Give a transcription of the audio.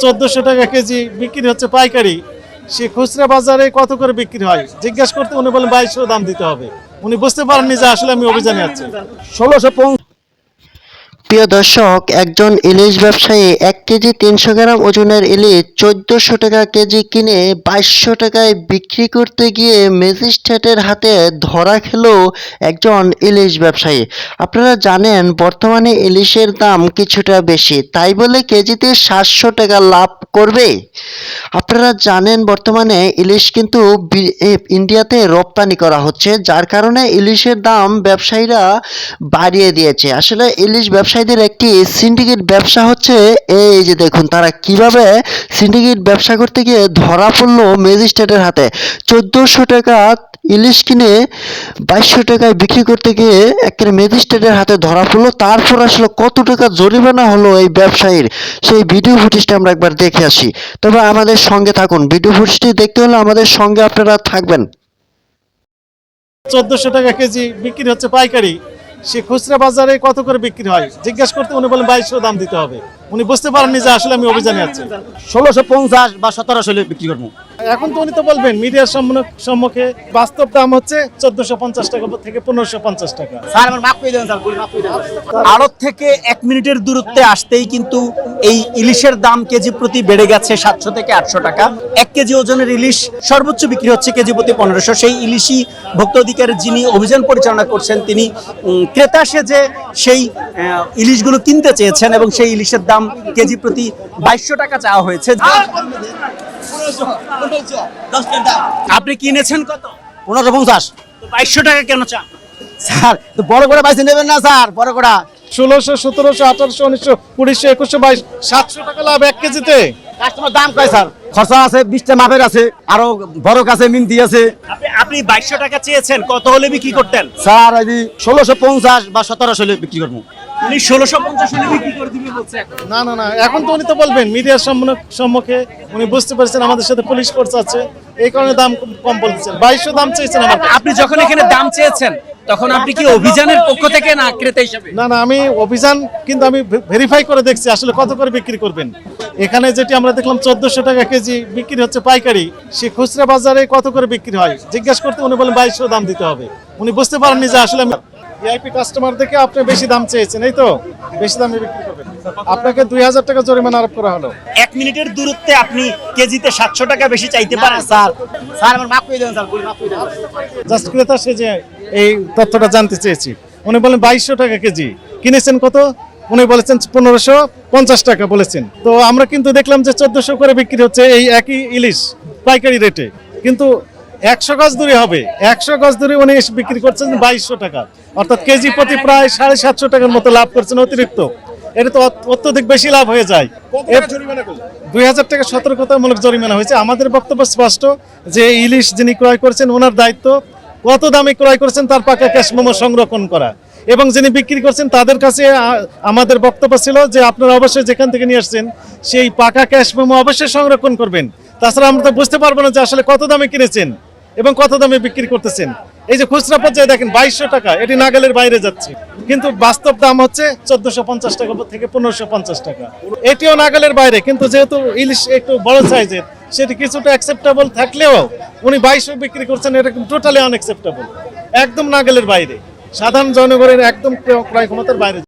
1400 টাকা কেজি বিক্রি হচ্ছে পাইকারি, সে খুচরা বাজারে কত করে বিক্রি হয় জিজ্ঞাসা করতে উনি বলেন 2200 দাম দিতে হবে। উনি বুঝতে পারেননি যে আসলে আমি অভিযানে আছি। 1650। প্রিয় দর্শক, একজন ইলিশ ব্যবসায়ী 1 কেজি 300 গ্রাম ওজনের ইলিশ 1400 টাকা কেজি কিনে 2200 টাকায় বিক্রি করতে গিয়ে ম্যাজিস্ট্রেটের হাতে ধরা খেল একজন ইলিশ ব্যবসায়ী। আপনারা জানেন বর্তমানে ইলিশের দাম কিছুটা বেশি, তাই বলে কেজিতে 700 টাকা লাভ করবে? আপনারা জানেন বর্তমানে ইলিশ কিন্তু ইন্ডিয়াতে রপ্তানি করা হচ্ছে, যার কারণে ইলিশের দাম ব্যবসায়ীরা বাড়িয়ে দিয়েছে। আসলে ইলিশ ব্যবসায়ীদের একটি সিন্ডিকেট ব্যবসা হচ্ছে, এই যে দেখুন তারা কিভাবে সিন্ডিকেট ব্যবসা করতে গিয়ে ধরা পড়লো ম্যাজিস্ট্রেটের হাতে। 1400 টাকা ইলিশ কিনে 2200 টাকায় বিক্রি করতে গিয়ে একেবারে ম্যাজিস্ট্রেটের হাতে ধরা পড়লো। তারপর আসলে কত টাকা জরিমানা হলো এই ব্যবসায়ীর, সেই ভিডিও ফুটেজটা আমরা একবার দেখে আসি। তবে আমাদের সঙ্গে থাকুন, ভিডিও ফুটেজটি দেখতে হলে আমাদের সঙ্গে আপনারা থাকবেন। 1400 টাকা কেজি বিক্রি হচ্ছে পাইকারি, সে খুচরা বাজারে কত করে বিক্রি হয় জিজ্ঞাসা করতে উনি বলেন 2200 দাম দিতে হবে। উনি বুঝতে পারেননি যে আসলে আমি অভিযানে আছি। 1650 বা 1700 বিক্রি করবো। এখন তো উনি তো বলবেন মিডিয়ার সম্মুখে বাস্তব দাম হচ্ছে 1450 টাকা থেকে 1550 টাকা। আড়ত থেকে 1 মিনিটের দূরত্বে আসতেই কিন্তু এই ইলিশের দাম কেজি প্রতি বেড়ে গেছে 700 থেকে 800 টাকা। 1 কেজি ওজনের ইলিশ সর্বোচ্চ বিক্রি হচ্ছে কেজি প্রতি 1500। সেই ইলিশই ভোক্তা অধিকারের যিনি অভিযান পরিচালনা করছেন তিনি ক্রেতা সেজে সেই ইলিশগুলো কিনতে চেয়েছেন এবং সেই ইলিশের দাম কেজি প্রতি 2200 টাকা চাওয়া হয়েছে। আপনি কিনেছেন কত? 1550। 2200 টাকা কেন চান? স্যার তো বড় করে বাইসে নেবেন না স্যার, বড় করা 1600, 1700, 1800, 1900, 2000, 2100, 2200, 700 টাকা লাভ 1 কেজিতে। কাস্টমার দাম কয় স্যার? খরচা আছে, 20টা মাপের আছে, আরো বড় কাছে মিন্তি আছে। আপনি 2200 টাকা চেয়েছেন, কত হলে বিক্রি করতেন? স্যার এই 1650 বা 1700 বিক্রি করবো। উনি 1650 হলে বিক্রি করে দিবে বলছে। না না না, এখন তো উনি তো বলবেন মিডিয়ার সম্মুখে উনি বুঝতে পারছেন আমাদের সাথে পুলিশ ফোর্স আছে, এই কারণে দাম কম বলছেন। 2200 দাম চেয়েছেন আমার। আপনি যখন এখানে দাম চেয়েছেন তখন আপনি কি অভিযানের পক্ষ থেকে না ক্রেতা হিসেবে? না না, আমি অভিযান কিন্তু আমি ভেরিফাই করে দেখছি আসলে কত করে বিক্রি করবেন। এখানে যেটি আমরা দেখলাম 1400 টাকা কেজি বিক্রি হচ্ছে পাইকারি, সে খুচরা বাজারে কত করে বিক্রি হয় জিজ্ঞাসা করতে উনি বলেন 2200 দাম দিতে হবে। উনি বুঝতে পারেননি যে আসলে আমি ভিআইপি কাস্টমার দেখে আপনি বেশি দাম চেয়েছেন, এই তো বেশি দামে বিক্রি করবেন, আপনাকে 2000 টাকা জরিমানা আরোপ করা হলো। 1 মিনিটের দূরত্বে আপনি কেজিতে 700 টাকা বেশি চাইতে পারেন? স্যার স্যার আমার মাপ করে দেন স্যার, মাপ করে দেন। জাস্ট ক্রেতা সেজে এই তথ্যটা জানতে চেয়েছি। উনি বলেন 2200 টাকা কেজি, কিনেছেন কত? উনি বলেছেন 1550 টাকা বলেছেন। তো আমরা কিন্তু দেখলাম যে 1400 করে বিক্রি হচ্ছে এই একই ইলিশ পাইকারি রেটে, কিন্তু 100 গজ দূরে হবে, 100 গজ দূরে উনি বিক্রি করছেন 2200 টাকা, অর্থাৎ কেজি প্রতি প্রায় 750 টাকার মতো লাভ করছেন অতিরিক্ত। এটা তো অত্যধিক বেশি লাভ হয়ে যায়। 2000 টাকা সতর্কতামূলক জরিমানা হয়েছে। আমাদের বক্তব্য স্পষ্ট যে ইলিশ যিনি ক্রয় করেছেন ওনার দায়িত্ব কত দামে ক্রয় করেছেন তার পাকা ক্যাশ মেমো সংরক্ষণ করা, এবং যিনি বিক্রি করছেন তাদের কাছে আমাদের বক্তব্য ছিল যে আপনারা অবশ্যই যেখান থেকে নিয়ে আসছেন সেই পাকা ক্যাশ মেমো অবশ্যই সংরক্ষণ করবেন, তাছাড়া আমরা তো বুঝতে পারবো না যে আসলে কত দামে কিনেছেন এবং কত দামে বিক্রি করতেছেন। এই যে খুচরা পর্যায়ে দেখেন 2200 টাকা, এটি নাগালের বাইরে যাচ্ছে, কিন্তু বাস্তব দাম হচ্ছে 1450 টাকা থেকে 1550 টাকা, এটিও নাগালের বাইরে। কিন্তু যেহেতু ইলিশ একটু বড় সাইজের সেটি কিছুটা অ্যাকসেপ্টেবল থাকলেও উনি 2200 বিক্রি করছেন, এটা টোটালি আনএক্সেপ্টেবল, একদম নাগালের বাইরে, সাধারণ জনগণের একদম ক্রয় ক্ষমতার বাইরে।